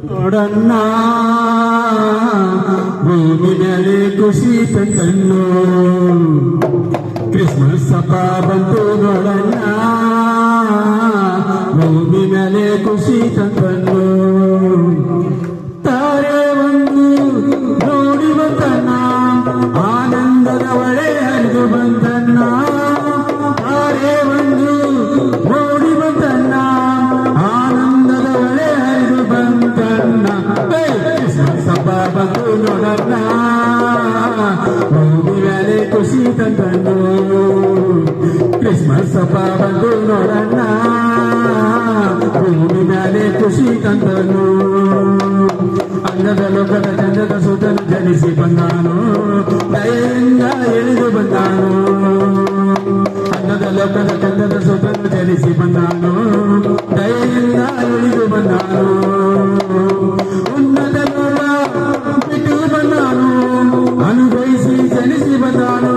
ನೋಡಣ್ಣ ಭೂಮಿ ಮೇಲೆ ಖುಷಿ ತಂದಣ್ಣು ಕ್ರಿಸ್ಮಸ್ ಹಬ್ಬ ಬಂತು ನೋಡಣ್ಣ ಭೂಮಿ ಮೇಲೆ ಖುಷಿ ತಂದಣ್ಣು ತಾರೆ ಒಂದು ನೋಡಿ ಬಂದಣ್ಣ ಆನಂದದ ಒಳೆ ಹರಿದು ಬಂದಣ್ಣ ತಾರೆ ಒಂದು ನೋಡಿ ಬಂದಣ್ಣ ಆನಂದದ ಒಳೆ ಹರಿದು ಬಂದಣ್ಣ ಕ್ರಿಸ್ಮಸ್ ಹಬ್ಬ ಬಂತು ನೋಡಣ್ಣ ಭೂಮಿ ಮೇಲೆ ಖುಷಿ ತಂದಣ್ಣು ಕ್ರಿಸ್ಮಸ್ ಹಬ್ಬ ಬಂತು ನೋಡಣ್ಣ ಭೂಮಿ ಮೇಲೆ ಖುಷಿ ತಂದನು ಅನ್ನದ ಲೋಕದ ಚಂದದ ಸುತನು ಜನಿಸಿ ಬಂದಾನು ದಯೆಯಿಂದ ಎಳೆದು ಬಂದಾನು ಅನ್ನದ ಲೋಕದ ಚಂದದ ಸುತನು ಜನಿಸಿ ಬಂದಾನು ದಯೆಯಿಂದ ಎಳೆದು ಬಂದಾನು ಉನ್ನತ ಲೋಕ ಬಿಟ್ಟು ಬಂದಾನು ಅನುಭವಿಸಿ ಜನಿಸಿ ಬಂದಾನು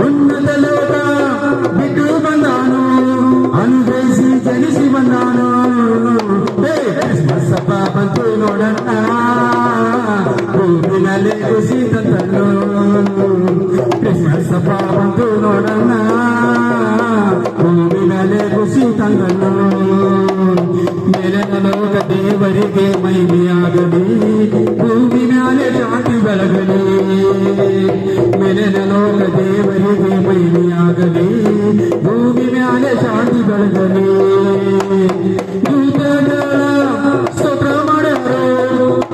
ಉನ್ನತ ಲೋಕ ಬಿಟ್ಟು ಬಂದಾನು ಅನುಭವಿಸಿ ಜನಿಸಿ ಬಂದಾನು ಕ್ರಿಸ್ಮಸ್ ಹಬ್ಬ ಬಂತು ನೋಡಣ್ಣ ಭೂಮಿ ಮೇಲೆ ಖುಷಿ ತಂದನು ಕ್ರಿಸ್ಮಸ್ ಹಬ್ಬ ಬಂತು ನೋಡಣ್ಣ ಭೂಮಿ ಮೇಲೆ ಖುಷಿ ತಂದನು ಮೇಲಿನ ಲೋಕ ದೇವರಿಗೆ ಮಹಿಮೆಯಾಗಲಿ ಭೂಮಿ ಮೇಲೆ ಶಾಂತಿ ಬೆಳಗಲಿ ಮೇಲಿನ ಲೋಕ ದೇವರಿಗೆ ಮಹಿಮೆಯಾಗಲಿ ಭೂಮಿ ಮೇಲೆ ಶಾಂತಿ ಬೆಳಗಲಿ ದೂತಗಳ ಸ್ತೋತ್ರ ಮಾಡ್ಯಾರು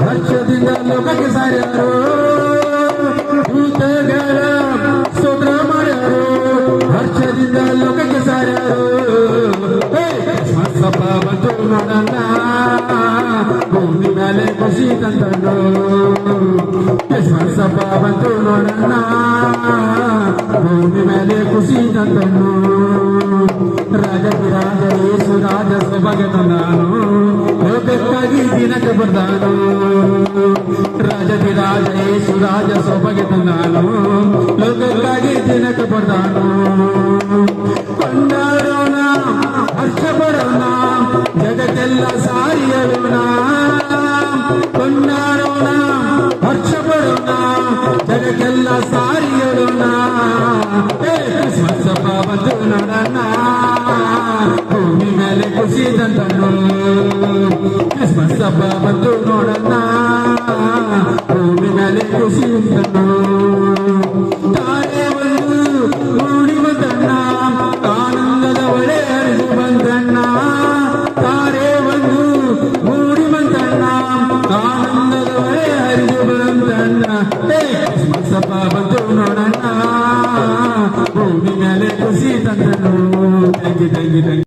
ಹರ್ಷದಿಂದ ಲೋಕಕ್ಕೆ ಸಾರ್ಯಾರು ದೂತಗಳ ಸ್ತೋತ್ರ ಮಾಡ್ಯಾರು ಹರ್ಷದಿಂದ ಲೋಕಕ್ಕೆ ಸಾರ್ಯಾರು ಕ್ರಿಸ್ಮಸ್ ಹಬ್ಬ ಬಂತು ನೋಡಣ್ಣ ಭೂಮಿ ಮೇಲೆ ಖುಷಿ ತಂದನು ಕ್ರಿಸ್ಮಸ್ ಹಬ್ಬ ಬಂತು ನೋಡಣ್ಣ ಭೂಮಿ ಮೇಲೆ ಖುಷಿ ತಂದನು ರಾಜ ಯೇಸು ರಾಜ ಸಭೆಗೆ ತಂದಾನು ಲೋಕಕ್ಕಾಗಿ ದಿನಕ್ಕೆ ಬರ್ದಾನು ರಾಜ ಯೇಸು ರಾಜ ಸಭೆಗೆ ತಂದಾನು ಲೋಕಕ್ಕಾಗಿ ದಿನಕ್ಕೆ ಬರ್ದಾನು ಕೊಂಡಾಡೋಣ ಹರ್ಷ ಪಡೋಣ ಜಗತ್ತೆಲ್ಲ ಸಾರಿಯೋಣ ಕೊಂಡಾಡೋಣ ಹರ್ಷ ಪಡೋಣ ಜಗಕ್ಕೆಲ್ಲ ಸಾರಿಯೋಣ ಕ್ರಿಸ್ಮಸ್ ಹಬ್ಬ ಬಂತು ನೋಡಣ್ಣ ಭೂಮಿ ಮೇಲೆ ಖುಷಿ ತಂದನು ಕ್ರಿಸ್ಮಸ್ ಹಬ್ಬ ಬಂತು ನೋಡಣ್ಣ ಭೂಮಿ ಮೇಲೆ ಖುಷಿ ತಂದನು ತಾರೆ ಒಂದು ಮೂಡಿ ಬಂದಣ್ಣ ಆನಂದದ ಒಳೆ ಹರಿದು ಬಂದಣ್ಣ ತಾರೆ ಒಂದು ಮೂಡಿ ಬಂದಣ್ಣ ಆನಂದದ ಒಳೆ ಹರಿದು ಬಂದಣ್ಣ ಕ್ರಿಸ್ಮಸ್ ಹಬ್ಬ ಬಂತು ನೋಡಣ್ಣ ಭೂಮಿ ಮೇಲೆ ಖುಷಿ ತಂದನು.